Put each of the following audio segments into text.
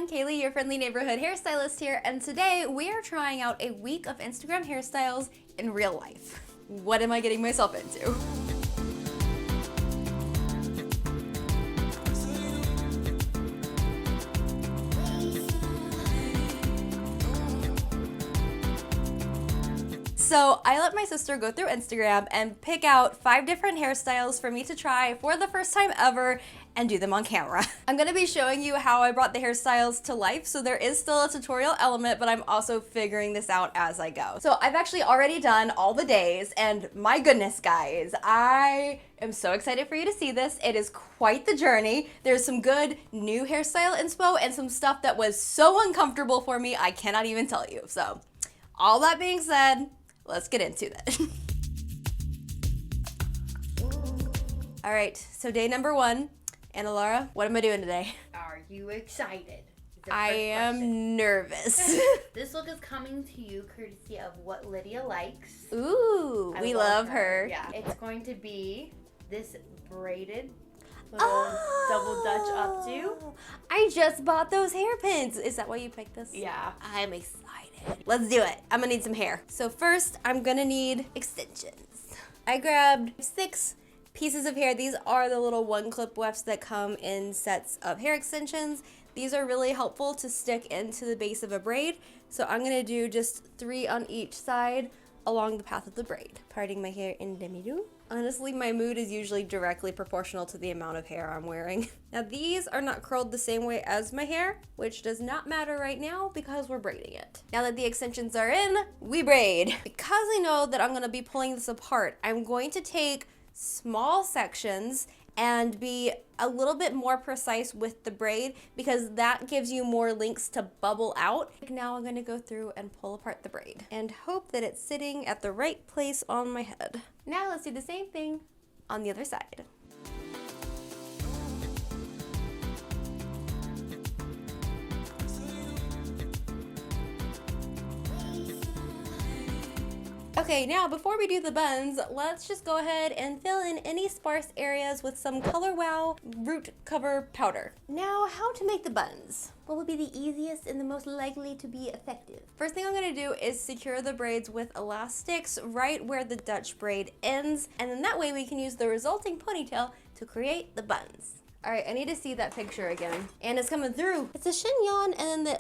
everyone, Kaylee, your friendly neighborhood hairstylist here, and today we are trying out a week of Instagram hairstyles in real life. What am I getting myself into? So I let my sister go through Instagram and pick out 5 different hairstyles for me to try for the first time ever and do them on camera. I'm gonna be showing you how I brought the hairstyles to life, so there is still a tutorial element, but I'm also figuring this out as I go. So I've actually already done all the days, and my goodness, guys, I am so excited for you to see this. It is quite the journey. There's some good new hairstyle inspo and some stuff that was so uncomfortable for me, I cannot even tell you. So all that being said, let's get into it. All right, so day number 1. Anna Laura, what am I doing today? Are you excited? I am nervous. This look is coming to you courtesy of WhatLydiaLikes. Ooh, we love her. Yeah, it's going to be this braided little double dutch updo. I just bought those hairpins. Is that why you picked this? Yeah. I'm excited. Let's do it. I'm gonna need some hair. So first, I'm gonna need extensions. I grabbed 6 pieces of hair. These are the little 1 Clip Wefts that come in sets of hair extensions. These are really helpful to stick into the base of a braid. So I'm gonna do just 3 on each side along the path of the braid. Parting my hair in demi-do. Honestly, my mood is usually directly proportional to the amount of hair I'm wearing. Now these are not curled the same way as my hair, which does not matter right now because we're braiding it. Now that the extensions are in, we braid. Because I know that I'm gonna be pulling this apart, I'm going to take small sections and be a little bit more precise with the braid because that gives you more links to bubble out. Now I'm gonna go through and pull apart the braid and hope that it's sitting at the right place on my head. Now let's do the same thing on the other side. Okay, now before we do the buns, let's just go ahead and fill in any sparse areas with some Color Wow root cover powder. Now, how to make the buns? What would be the easiest and the most likely to be effective? First thing I'm gonna do is secure the braids with elastics right where the Dutch braid ends, and then that way we can use the resulting ponytail to create the buns. All right, I need to see that picture again. And it's coming through. It's a chignon, and then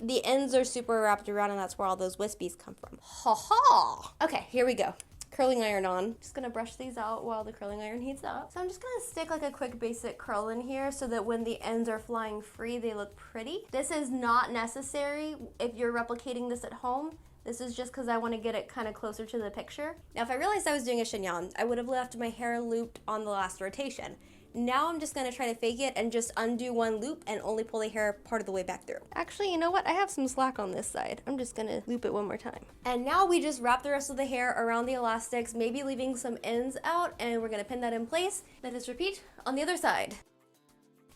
the ends are super wrapped around, and that's where all those wispies come from. Ha ha! Okay, here we go. Curling iron on. Just gonna brush these out while the curling iron heats up. So I'm just gonna stick like a quick basic curl in here so that when the ends are flying free, they look pretty. This is not necessary if you're replicating this at home. This is just because I want to get it kind of closer to the picture. Now, if I realized I was doing a chignon, I would have left my hair looped on the last rotation. Now I'm just gonna try to fake it and just undo 1 loop and only pull the hair part of the way back through. Actually, you know what? I have some slack on this side. I'm just gonna loop it 1 more time. And now we just wrap the rest of the hair around the elastics, maybe leaving some ends out, and we're gonna pin that in place. Let us repeat on the other side.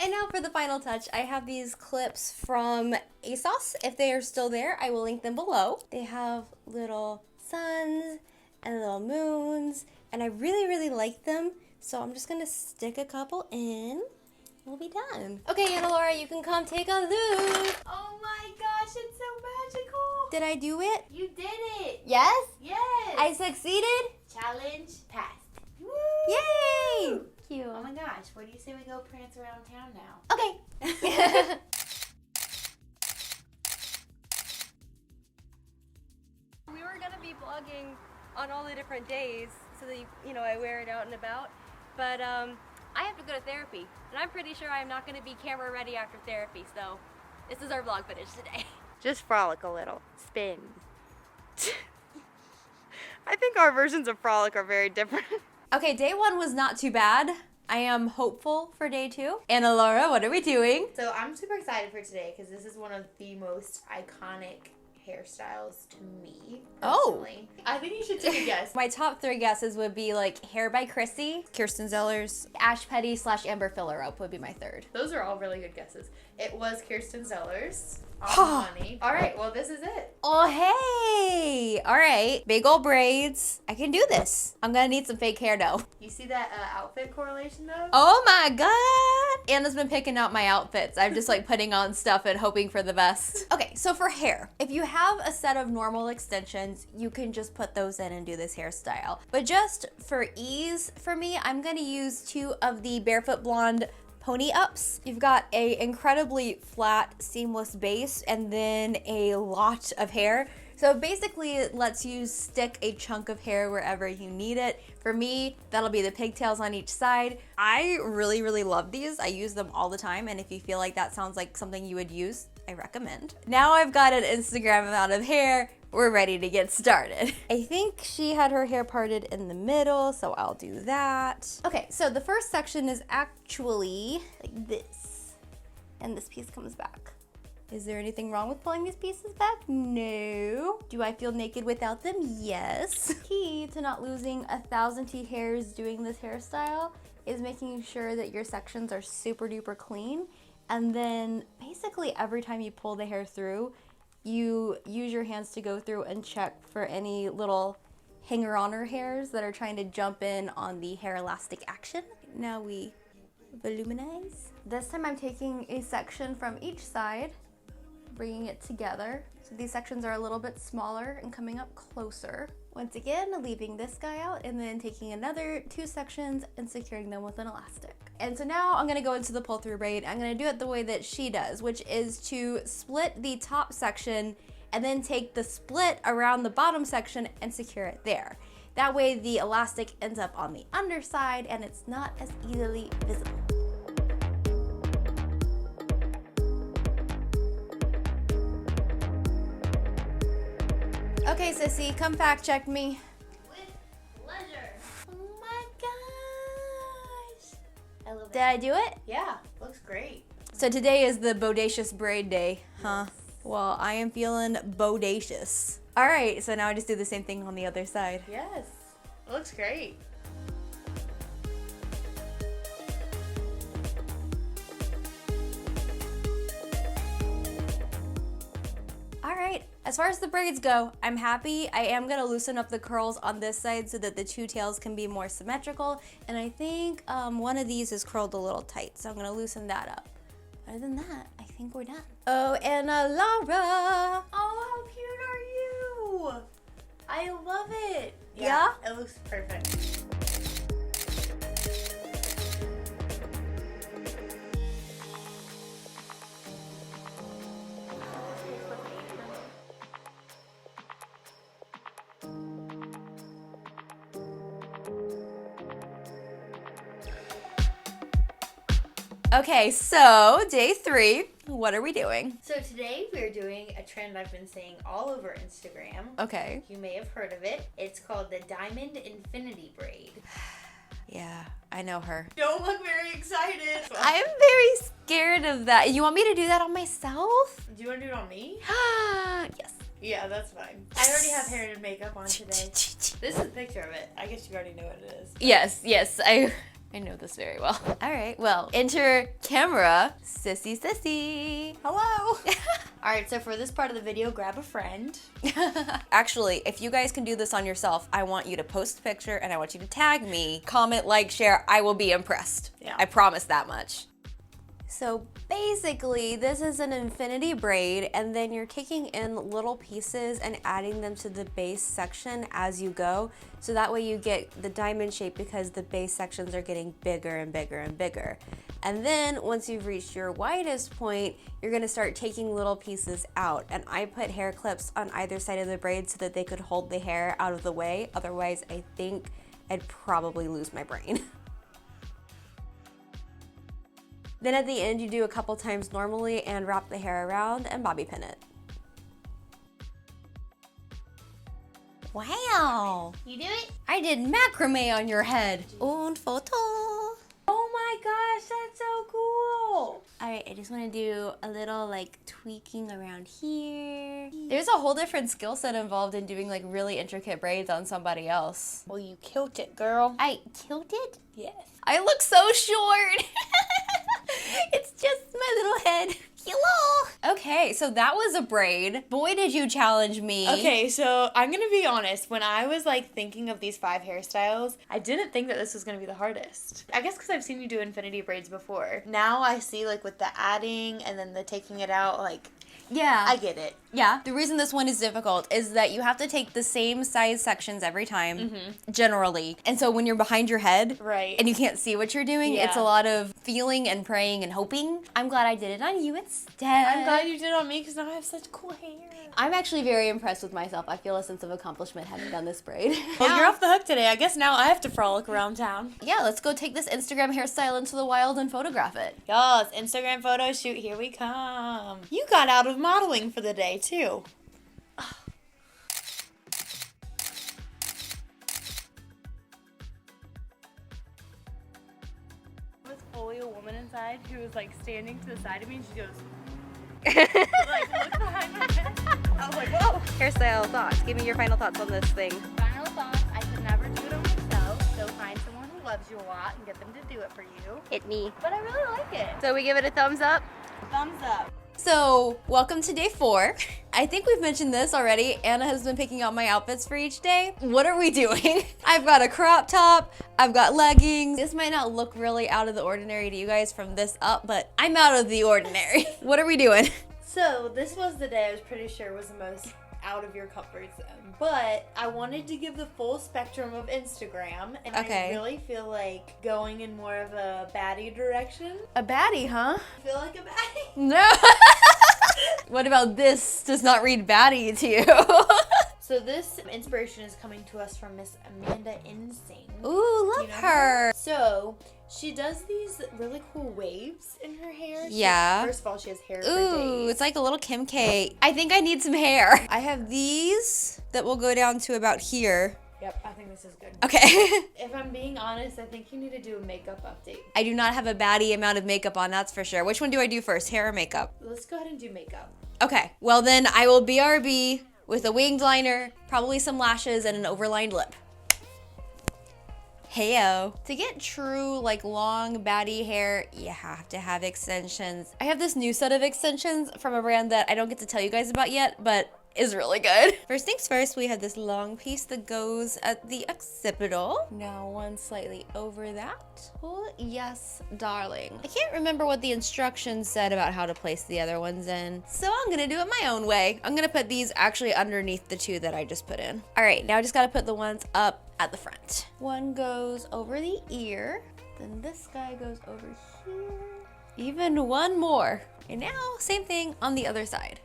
And now for the final touch, I have these clips from ASOS. If they are still there, I will link them below. They have little suns and little moons, and I really, really like them. So I'm just gonna stick a couple in. We'll be done. Okay, Anna Laura, you can come take a look. Oh my gosh, it's so magical. Did I do it? You did it. Yes? Yes. I succeeded? Challenge passed. Woo! Yay! Cute. Oh my gosh, what do you say we go prance around town now? Okay. We were gonna be vlogging on all the different days so that you know I wear it out and about. But I have to go to therapy, and I'm pretty sure I'm not going to be camera ready after therapy, so this is our vlog footage today. Just frolic a little. Spin. I think our versions of frolic are very different. Okay, day 1 was not too bad. I am hopeful for day 2. Anna Laura, what are we doing? So I'm super excited for today because this is one of the most iconic hairstyles to me personally. Oh. I think you should take a guess. My top 3 guesses would be like Hair by Chrissy, Kirstin Zellers, Ash Petty / Amber Filler Up would be my 3rd. Those are all really good guesses. It was Kirstin Zellers. On money. All right, well this is it. Oh hey! All right, big old braids. I can do this. I'm gonna need some fake hair though. You see that outfit correlation though? Oh my god! Anna's been picking out my outfits. I'm just like putting on stuff and hoping for the best. Okay, so for hair, if you have a set of normal extensions, you can just put those in and do this hairstyle. But just for ease, for me, I'm gonna use 2 of the Barefoot Blonde pony ups. You've got a incredibly flat, seamless base and then a lot of hair. So basically it lets you stick a chunk of hair wherever you need it. For me, that'll be the pigtails on each side. I really, really love these. I use them all the time, and if you feel like that sounds like something you would use, I recommend. Now I've got an Instagram amount of hair, we're ready to get started. I think she had her hair parted in the middle, so I'll do that. Okay, so the first section is actually like this, and this piece comes back. Is there anything wrong with pulling these pieces back? No. Do I feel naked without them? Yes. Key to not losing 1,000 T hairs doing this hairstyle is making sure that your sections are super duper clean. And then basically every time you pull the hair through, you use your hands to go through and check for any little hanger-oner hairs that are trying to jump in on the hair elastic action. Now we voluminize. This time I'm taking a section from each side, bringing it together. So these sections are a little bit smaller and coming up closer. Once again, leaving this guy out and then taking another 2 sections and securing them with an elastic. And so now I'm gonna go into the pull through braid. I'm gonna do it the way that she does, which is to split the top section and then take the split around the bottom section and secure it there. That way the elastic ends up on the underside and it's not as easily visible. Okay, sissy, come fact check me. With pleasure. Oh my gosh. I love Did I do it? Yeah, looks great. So today is the bodacious braid day, huh? Well, I am feeling bodacious. All right, so now I just do the same thing on the other side. Yes, it looks great. All right, as far as the braids go, I'm happy. I am gonna loosen up the curls on this side so that the 2 tails can be more symmetrical. And I think one of these is curled a little tight, so I'm gonna loosen that up. Other than that, I think we're done. Oh, and Laura. Oh, how cute are you? I love it. Yeah? It looks perfect. Okay, so day 3, what are we doing? So today we're doing a trend I've been seeing all over Instagram. Okay. You may have heard of it. It's called the Diamond Infinity Braid. Yeah, I know her. Don't look very excited. I'm very scared of that. You want me to do that on myself? Do you want to do it on me? Yes. Yeah, that's fine. I already have hair and makeup on today. This is a picture of it. I guess you already know what it is. Yes, I know this very well. All right, well, enter camera, sissy. Hello. All right, so for this part of the video, grab a friend. Actually, if you guys can do this on yourself, I want you to post a picture and I want you to tag me, comment, like, share. I will be impressed. Yeah. I promise that much. So basically, this is an infinity braid, and then you're taking in little pieces and adding them to the base section as you go. So that way you get the diamond shape because the base sections are getting bigger and bigger and bigger. And then once you've reached your widest point, you're gonna start taking little pieces out. And I put hair clips on either side of the braid so that they could hold the hair out of the way. Otherwise, I think I'd probably lose my brain. Then at the end, you do a couple times normally and wrap the hair around and bobby pin it. Wow. You do it? I did macrame on your head. Un photo. Oh my gosh, that's so cool. All right, I just want to do a little like tweaking around here. There's a whole different skill set involved in doing like really intricate braids on somebody else. Well, you killed it, girl. I killed it? Yes. I look so short. It's just my little head. Hello. Okay, Okay, so that was a braid. Boy, did you challenge me. Okay, so I'm gonna be honest. When I was like thinking of these 5 hairstyles, I didn't think that this was gonna be the hardest. I guess because I've seen you do infinity braids before. Now I see like with the adding and then the taking it out, like, yeah, I get it. Yeah, the reason this one is difficult is that you have to take the same size sections every time, generally. And so when you're behind your head, Right, and you can't see what you're doing, it's a lot of feeling and praying and hoping. I'm glad I did it on you instead. I'm glad you did it on me because now I have such cool hair. I'm actually very impressed with myself. I feel a sense of accomplishment having done this braid. Well, you're off the hook today. I guess now I have to frolic around town. Yeah, let's go take this Instagram hairstyle into the wild and photograph it. Y'all, it's Instagram photo shoot. Here we come. You got out of modeling for the day, too. I was fully a woman inside who was like standing to the side of me and she goes, like, look behind my head. I was like, whoa. Hairstyle thoughts. Give me your final thoughts on this thing. Final thoughts, I could never do it on myself, so find someone who loves you a lot and get them to do it for you. Hit me. But I really like it. So we give it a thumbs up? Thumbs up. So, welcome to day 4. I think we've mentioned this already. Anna has been picking out my outfits for each day. What are we doing? I've got a crop top, I've got leggings. This might not look really out of the ordinary to you guys from this up, but I'm out of the ordinary. What are we doing? So, this was the day I was pretty sure was the most out of your comfort zone. But I wanted to give the full spectrum of Instagram, and I really feel like going in more of a baddie direction. A baddie, huh? I feel like a baddie. No. What about this does not read baddie to you? So this inspiration is coming to us from Miss Amanda Ensing. Ooh, love her. So she does these really cool waves in her hair. Yeah. First of all, she has hair for Ooh, days. it's like a little Kim K. I think I need some hair. I have these that will go down to about here. Yep, I think this is good. Okay. If I'm being honest, I think you need to do a makeup update. I do not have a baddie amount of makeup on, that's for sure. Which one do I do first, hair or makeup? Let's go ahead and do makeup. Okay, well then I will BRB with a winged liner, probably some lashes, and an overlined lip. Heyo. To get true, like, long, baddie hair, you have to have extensions. I have this new set of extensions from a brand that I don't get to tell you guys about yet, but is really good. First things first, we have this long piece that goes at the occipital. Now one slightly over that. Oh, yes, darling. I can't remember what the instructions said about how to place the other ones in, so I'm gonna do it my own way. I'm gonna put these actually underneath the 2 that I just put in. All right, now I just gotta put the ones up at the front. One goes over the ear, then this guy goes over here. Even one more. And now, same thing on the other side.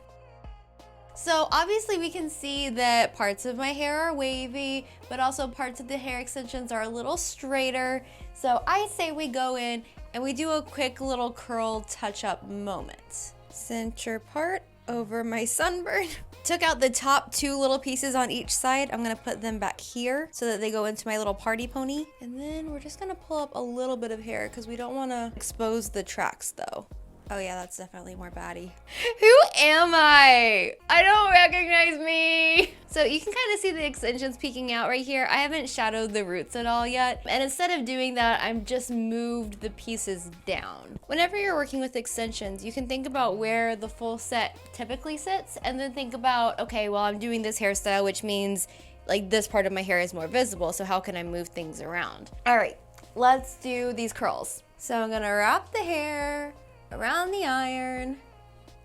So obviously we can see that parts of my hair are wavy, but also parts of the hair extensions are a little straighter. So I say we go in and we do a quick little curl touch-up moment. Center part over my sunburn. Took out the top 2 little pieces on each side. I'm gonna put them back here so that they go into my little party pony. And then we're just gonna pull up a little bit of hair because we don't wanna expose the tracks though. Oh yeah, that's definitely more baddie. Who am I? I don't recognize me. So you can kind of see the extensions peeking out right here. I haven't shadowed the roots at all yet. And instead of doing that, I'm just moved the pieces down. Whenever you're working with extensions, you can think about where the full set typically sits and then think about, okay, well, I'm doing this hairstyle, which means like this part of my hair is more visible. So how can I move things around? All right, let's do these curls. So I'm gonna wrap the hair around the iron,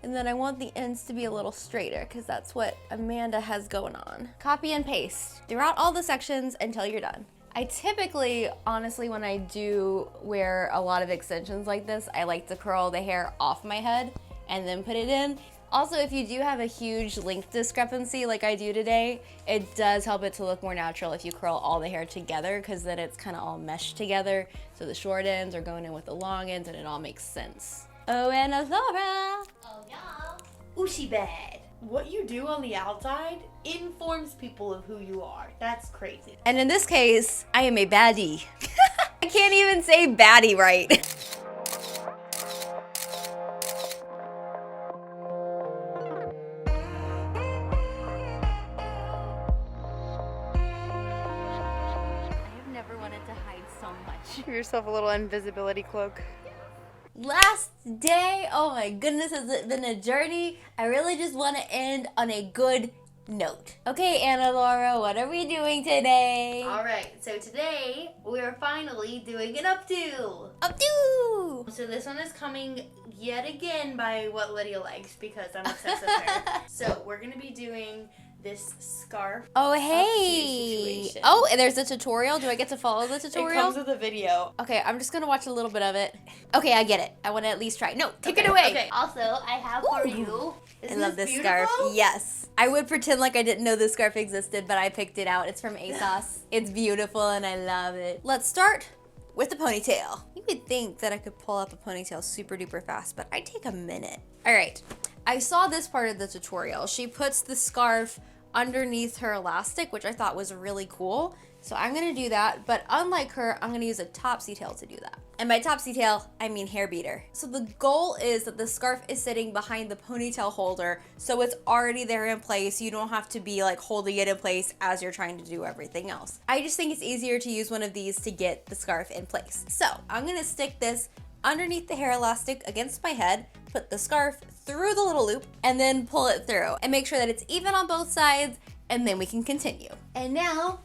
and then I want the ends to be a little straighter because that's what Amanda has going on. Copy and paste throughout all the sections until you're done. I typically, honestly, when I do wear a lot of extensions like this, I like to curl the hair off my head and then put it in. Also, if you do have a huge length discrepancy like I do today, it does help it to look more natural if you curl all the hair together because then it's kind of all meshed together. So the short ends are going in with the long ends and it all makes sense. Oh, and Azora. Oh, y'all. Ooh, she bad. What you do on the outside informs people of who you are. That's crazy. And in this case, I am a baddie. I can't even say baddie right. Give yourself a little invisibility cloak. Last day. Oh my goodness, has it been a journey? I really just want to end on a good note. Okay, Anna Laura, what are we doing today? All right, so today we're finally doing an updo. Updo! So this one is coming yet again by WhatLydiaLikes because I'm obsessed with her. So we're gonna be doing this scarf. Oh, updo hey. situation. Oh, and there's a tutorial. Do I get to follow the tutorial? It comes with a video. Okay, I'm just gonna watch a little bit of it. Okay, I get it. I want to at least try. No, take it away. Okay. Also, I have for you. I love this scarf. Yes. I would pretend like I didn't know this scarf existed, but I picked it out. It's from ASOS. It's beautiful and I love it. Let's start with the ponytail. You would think that I could pull up a ponytail super duper fast, but I take a minute. All right. I saw this part of the tutorial. She puts the scarf underneath her elastic, which I thought was really cool. So I'm gonna do that, but unlike her, I'm gonna use a topsy tail to do that. And by topsy tail, I mean hair beater. So the goal is that the scarf is sitting behind the ponytail holder, so it's already there in place. You don't have to be like holding it in place as you're trying to do everything else. I just think it's easier to use one of these to get the scarf in place. So I'm gonna stick this underneath the hair elastic against my head, put the scarf through the little loop, and then pull it through. And make sure that it's even on both sides, and then we can continue. And now,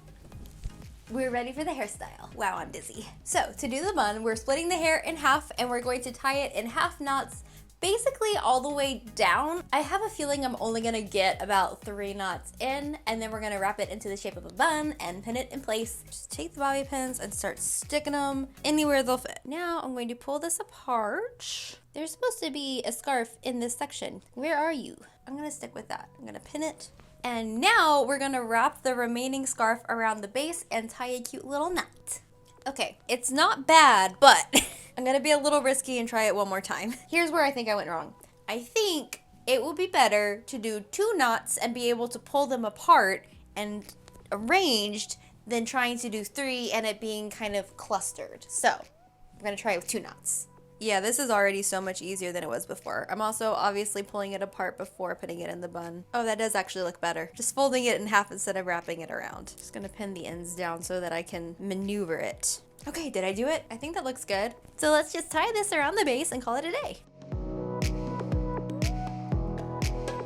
we're ready for the hairstyle. Wow, I'm dizzy. So to do the bun, we're splitting the hair in half and we're going to tie it in half knots, basically all the way down. I have a feeling I'm only gonna get about 3 knots in, and then we're gonna wrap it into the shape of a bun and pin it in place. Just take the bobby pins and start sticking them anywhere they'll fit. Now I'm going to pull this apart. There's supposed to be a scarf in this section. Where are you? I'm gonna stick with that. I'm gonna pin it. And now we're gonna wrap the remaining scarf around the base and tie a cute little knot. Okay, it's not bad, but I'm gonna be a little risky and try it one more time. Here's where I think I went wrong. I think it will be better to do 2 knots and be able to pull them apart and arranged than trying to do 3 and it being kind of clustered. So I'm gonna try it with 2 knots. Yeah, this is already so much easier than it was before. I'm also obviously pulling it apart before putting it in the bun. Oh, that does actually look better. Just folding it in half instead of wrapping it around. Just gonna pin the ends down so that I can maneuver it. Okay, did I do it? I think that looks good. So let's just tie this around the base and call it a day.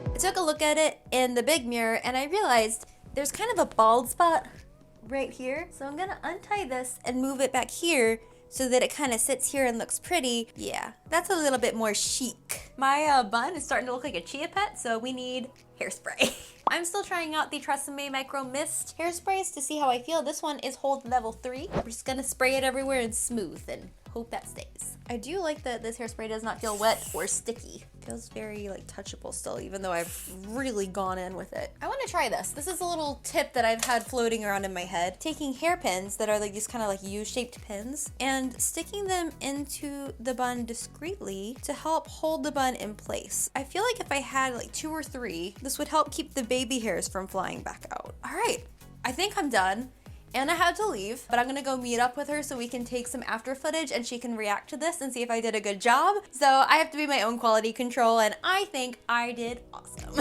I took a look at it in the big mirror and I realized there's kind of a bald spot right here. So I'm gonna untie this and move it back here so that it kind of sits here and looks pretty. Yeah, that's a little bit more chic. My bun is starting to look like a chia pet, so we need hairspray. I'm still trying out the Tresemme Micro Mist hairsprays to see how I feel. This one is hold level 3. I'm just gonna spray it everywhere and smooth and hope that stays. I do like that this hairspray does not feel wet or sticky. It feels very like touchable still, even though I've really gone in with it. I wanna try this. This is a little tip that I've had floating around in my head. Taking hairpins that are like these kind of like U-shaped pins and sticking them into the bun discreetly to help hold the bun in place. I feel like if I had like 2 or 3, this would help keep the baby hairs from flying back out. All right, I think I'm done. Anna had to leave, but I'm gonna go meet up with her so we can take some after footage and she can react to this and see if I did a good job. So I have to be my own quality control and I think I did awesome.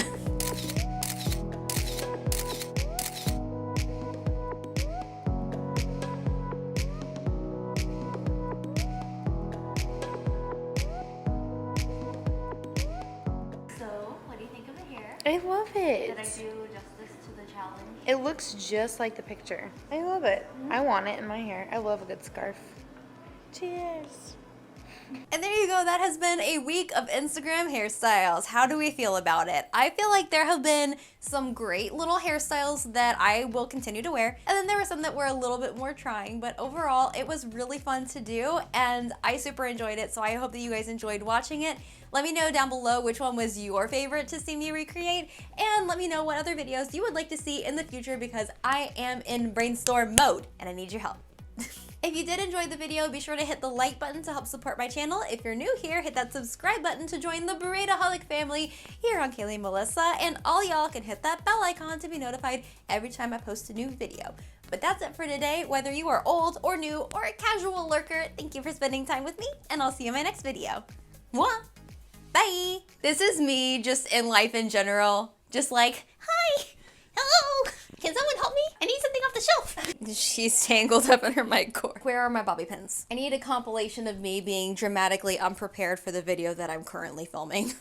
So, what do you think of the hair? I love it. Did I do justice to the challenge? It looks just like the picture. I love it. I want it in my hair. I love a good scarf. Cheers. And there you go, that has been a week of Instagram hairstyles. How do we feel about it? I feel like there have been some great little hairstyles that I will continue to wear, and then there were some that were a little bit more trying, but overall it was really fun to do and I super enjoyed it, so I hope that you guys enjoyed watching it. Let me know down below which one was your favorite to see me recreate, and let me know what other videos you would like to see in the future because I am in brainstorm mode and I need your help. If you did enjoy the video, be sure to hit the like button to help support my channel. If you're new here, hit that subscribe button to join the Braidaholic family here on Kayley Melissa, and all y'all can hit that bell icon to be notified every time I post a new video. But that's it for today. Whether you are old or new or a casual lurker, thank you for spending time with me, and I'll see you in my next video. Mwah! Bye! This is me just in life in general. Just like, hi! Hello! Can someone help me? I need something off the shelf! She's tangled up in her mic cord. Where are my bobby pins? I need a compilation of me being dramatically unprepared for the video that I'm currently filming.